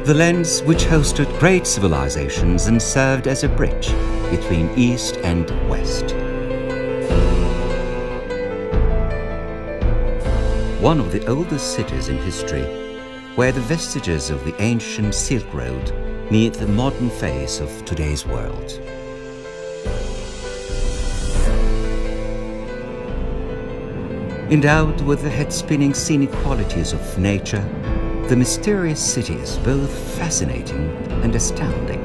The lens which hosted great civilizations and served as a bridge between East and West. One of the oldest cities in history, where the vestiges of the ancient Silk Road meet the modern face of today's world. Endowed with the head-spinning scenic qualities of nature, the mysterious city is both fascinating and astounding.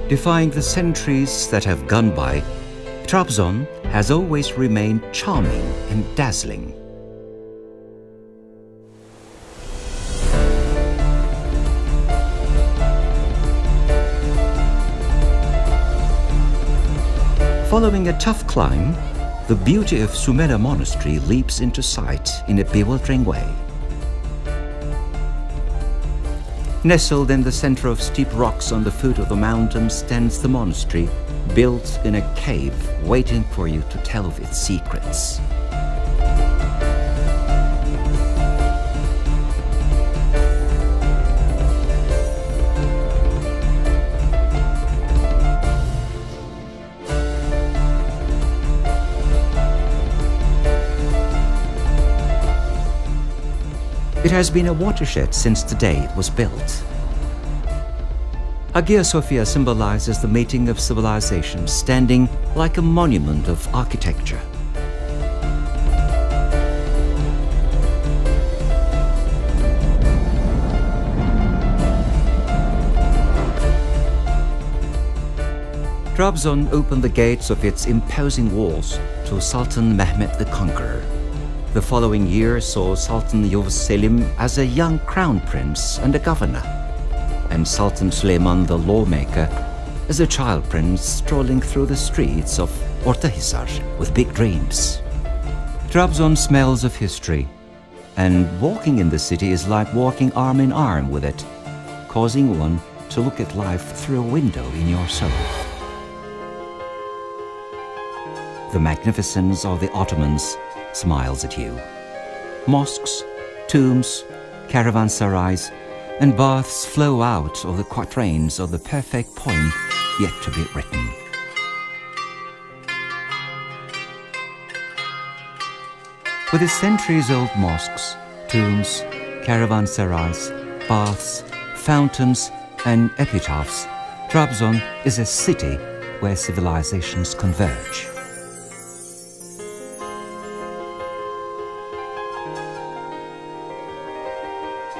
Defying the centuries that have gone by, Trabzon has always remained charming and dazzling. Following a tough climb, the beauty of Sumela Monastery leaps into sight in a bewildering way. Nestled in the center of steep rocks on the foot of the mountain stands the monastery, built in a cave waiting for you to tell of its secrets. It has been a watershed since the day it was built. Hagia Sophia symbolizes the meeting of civilizations, standing like a monument of architecture. Trabzon opened the gates of its imposing walls to Sultan Mehmed the Conqueror. The following year saw Sultan Yavuz Selim as a young crown prince and a governor, and Sultan Süleyman the lawmaker as a child prince strolling through the streets of Ortahisar with big dreams. Trabzon smells of history, and walking in the city is like walking arm in arm with it, causing one to look at life through a window in your soul. The magnificence of the Ottomans smiles at you. Mosques, tombs, caravanserais, and baths flow out of the quatrains of the perfect poem yet to be written. With its centuries-old mosques, tombs, caravanserais, baths, fountains, and epitaphs, Trabzon is a city where civilizations converge.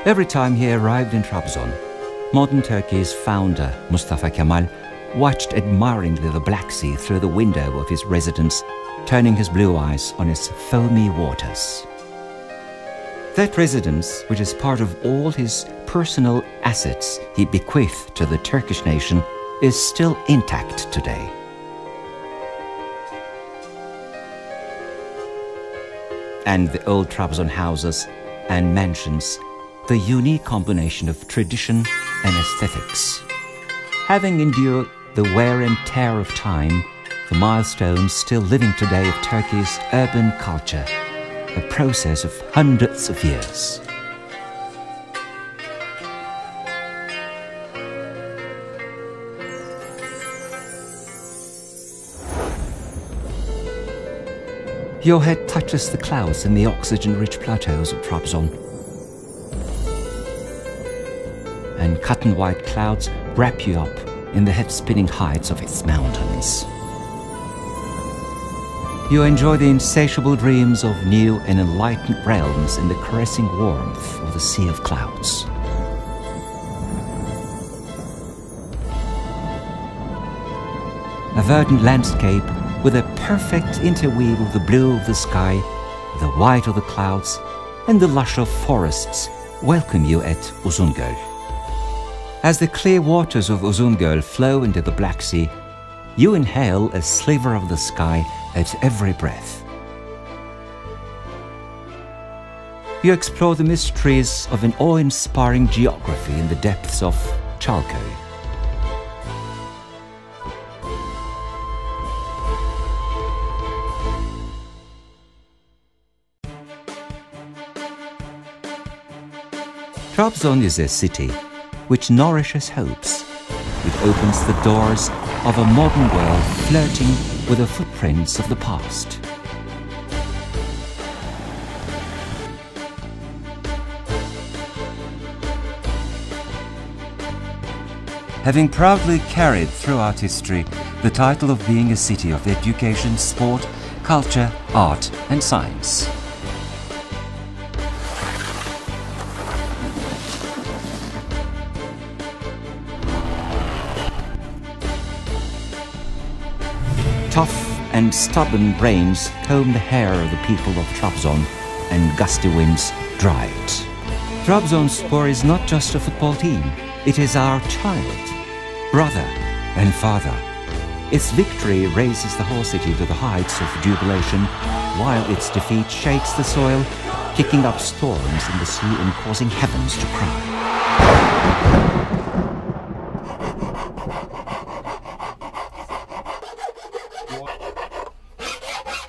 Every time he arrived in Trabzon, modern Turkey's founder, Mustafa Kemal, watched admiringly the Black Sea through the window of his residence, turning his blue eyes on its foamy waters. That residence, which is part of all his personal assets he bequeathed to the Turkish nation, is still intact today. And the old Trabzon houses and mansions, the unique combination of tradition and aesthetics. Having endured the wear and tear of time, the milestones still living today of Turkey's urban culture, a process of hundreds of years. Your head touches the clouds in the oxygen-rich plateaus of Trabzon, and cotton-white clouds wrap you up in the head-spinning heights of its mountains. You enjoy the insatiable dreams of new and enlightened realms in the caressing warmth of the sea of clouds. A verdant landscape with a perfect interweave of the blue of the sky, the white of the clouds, and the lush of forests welcome you at Uzungöl. As the clear waters of Uzungöl flow into the Black Sea, you inhale a sliver of the sky at every breath. You explore the mysteries of an awe-inspiring geography in the depths of Çalköy. Trabzon is a city which nourishes hopes. It opens the doors of a modern world flirting with the footprints of the past. Having proudly carried throughout history the title of being a city of education, sport, culture, art and science. Tough and stubborn rains comb the hair of the people of Trabzon, and gusty winds dry it. Trabzonspor is not just a football team, it is our child, brother and father. Its victory raises the whole city to the heights of jubilation, while its defeat shakes the soil, kicking up storms in the sea and causing heavens to cry.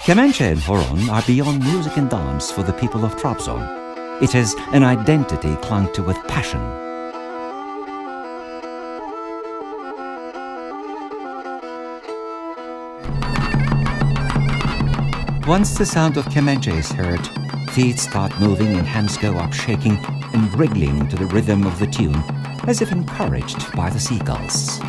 Kemençe and horon are beyond music and dance for the people of Trabzon. It is an identity clung to with passion. Once the sound of kemençe is heard, feet start moving and hands go up shaking and wriggling to the rhythm of the tune, as if encouraged by the seagulls.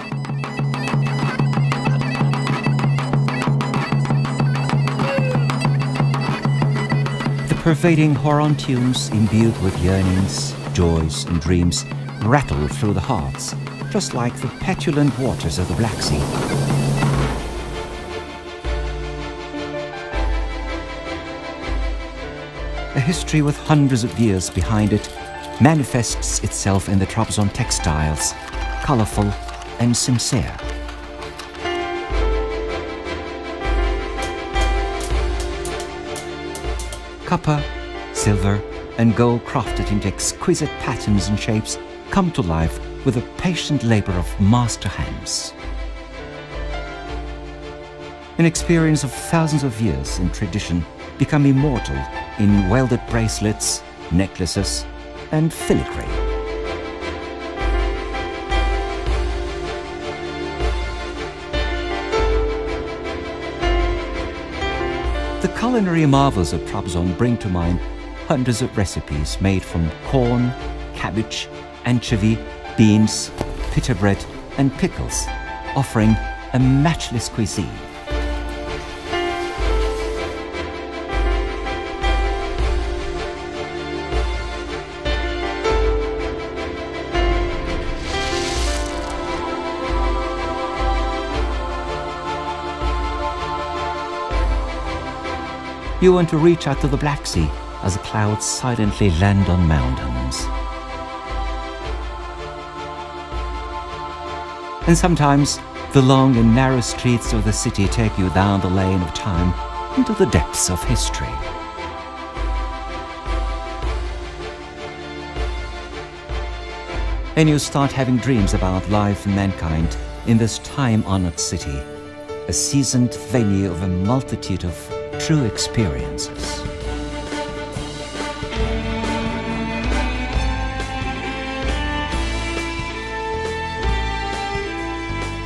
Pervading horon tunes imbued with yearnings, joys and dreams rattle through the hearts, just like the petulant waters of the Black Sea. A history with hundreds of years behind it manifests itself in the Trabzon textiles, colorful and sincere. Copper, silver and gold crafted into exquisite patterns and shapes come to life with the patient labor of master hands. An experience of thousands of years in tradition become immortal in welded bracelets, necklaces and filigree. The culinary marvels of Trabzon bring to mind hundreds of recipes made from corn, cabbage, anchovy, beans, pita bread and pickles, offering a matchless cuisine. You want to reach out to the Black Sea as the clouds silently land on mountains. And sometimes the long and narrow streets of the city take you down the lane of time into the depths of history. And you start having dreams about life and mankind in this time-honored city, a seasoned venue of a multitude of true experiences.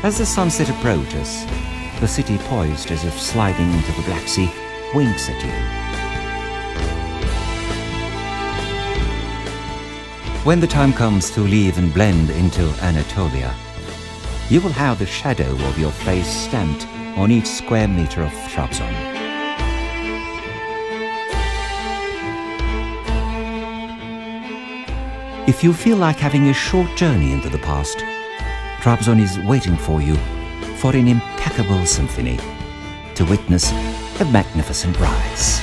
As the sunset approaches, the city, poised as if sliding into the Black Sea, winks at you. When the time comes to leave and blend into Anatolia, you will have the shadow of your face stamped on each square meter of Trabzon. If you feel like having a short journey into the past, Trabzon is waiting for you for an impeccable symphony to witness a magnificent rise.